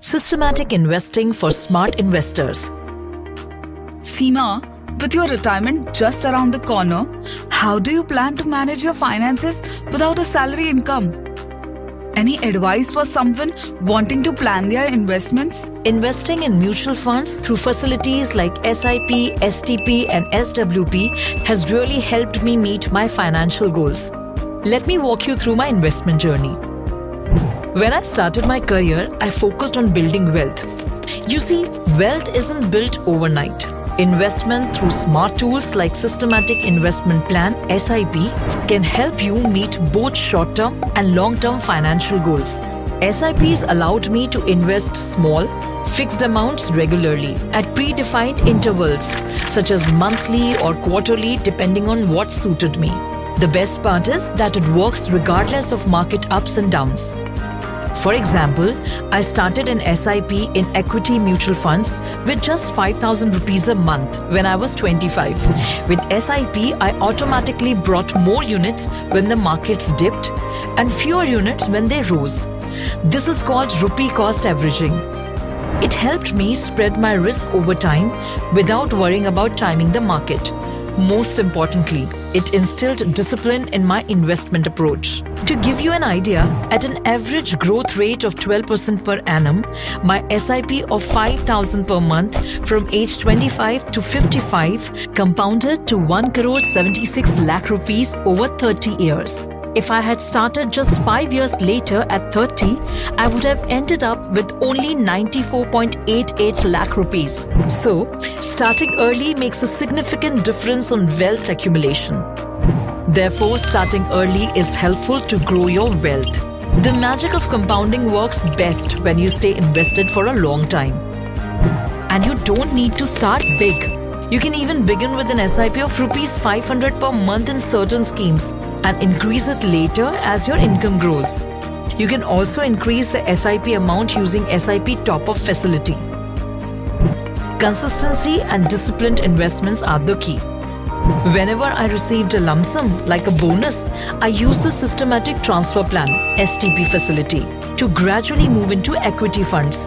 Systematic investing for smart investors. Seema, with your retirement just around the corner, how do you plan to manage your finances without a salary income? Any advice for someone wanting to plan their investments? Investing in mutual funds through facilities like SIP, STP and SWP has really helped me meet my financial goals. Let me walk you through my investment journey. When I started my career, I focused on building wealth. You see, wealth isn't built overnight. Investment through smart tools like Systematic Investment Plan (SIP) can help you meet both short-term and long-term financial goals. SIPs allowed me to invest small, fixed amounts regularly at predefined intervals, such as monthly or quarterly, depending on what suited me. The best part is that it works regardless of market ups and downs. For example, I started an SIP in equity mutual funds with just 5,000 rupees a month when I was 25. With SIP, I automatically brought more units when the markets dipped and fewer units when they rose. This is called rupee cost averaging. It helped me spread my risk over time without worrying about timing the market. Most importantly, it instilled discipline in my investment approach. To give you an idea, at an average growth rate of 12% per annum, my SIP of 5,000 per month from age 25 to 55 compounded to 1,76 lakh rupees over 30 years. If I had started just 5 years later at 30, I would have ended up with only 94.88 lakh rupees. So, starting early makes a significant difference on wealth accumulation. Therefore, starting early is helpful to grow your wealth. The magic of compounding works best when you stay invested for a long time. And you don't need to start big. You can even begin with an SIP of rupees 500 per month in certain schemes and increase it later as your income grows. You can also increase the SIP amount using SIP top-up facility. Consistency and disciplined investments are the key. Whenever I received a lump sum, like a bonus, I used the Systematic Transfer Plan (STP) facility to gradually move into equity funds.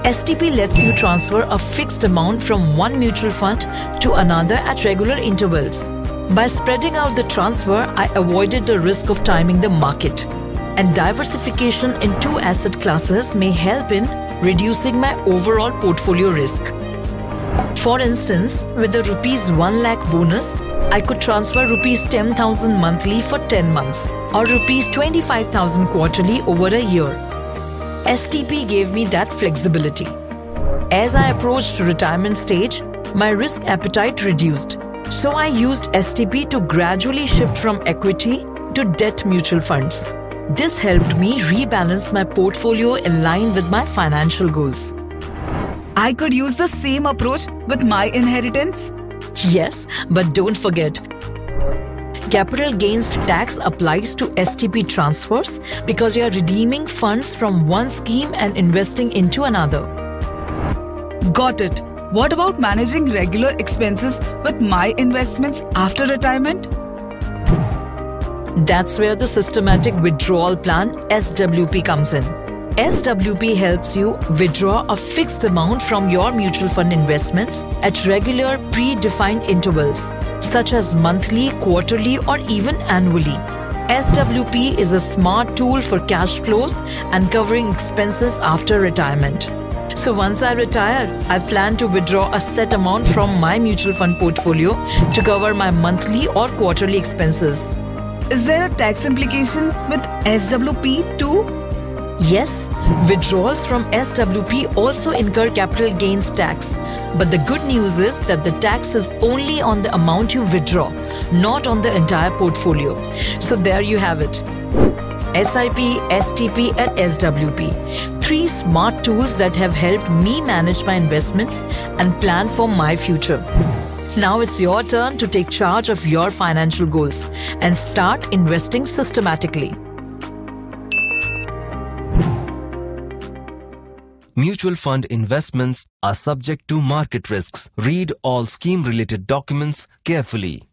STP lets you transfer a fixed amount from one mutual fund to another at regular intervals. By spreading out the transfer, I avoided the risk of timing the market. And diversification in two asset classes may help in reducing my overall portfolio risk. For instance, with the rupees 1 lakh bonus, I could transfer rupees 10,000 monthly for 10 months or rupees 25,000 quarterly over a year. STP gave me that flexibility. As I approached retirement stage, my risk appetite reduced. So I used STP to gradually shift from equity to debt mutual funds. This helped me rebalance my portfolio in line with my financial goals. I could use the same approach with my inheritance? Yes, but don't forget, capital gains tax applies to STP transfers because you are redeeming funds from one scheme and investing into another. Got it. What about managing regular expenses with my investments after retirement? That's where the Systematic Withdrawal Plan (SWP) comes in. SWP helps you withdraw a fixed amount from your mutual fund investments at regular predefined intervals, such as monthly, quarterly, or even annually. SWP is a smart tool for cash flows and covering expenses after retirement. So once I retire, I plan to withdraw a set amount from my mutual fund portfolio to cover my monthly or quarterly expenses. Is there a tax implication with SWP too? Yes, withdrawals from SWP also incur capital gains tax. But the good news is that the tax is only on the amount you withdraw, not on the entire portfolio. So there you have it. SIP, STP and SWP. 3 smart tools that have helped me manage my investments and plan for my future. Now it's your turn to take charge of your financial goals and start investing systematically. Mutual fund investments are subject to market risks. Read all scheme-related documents carefully.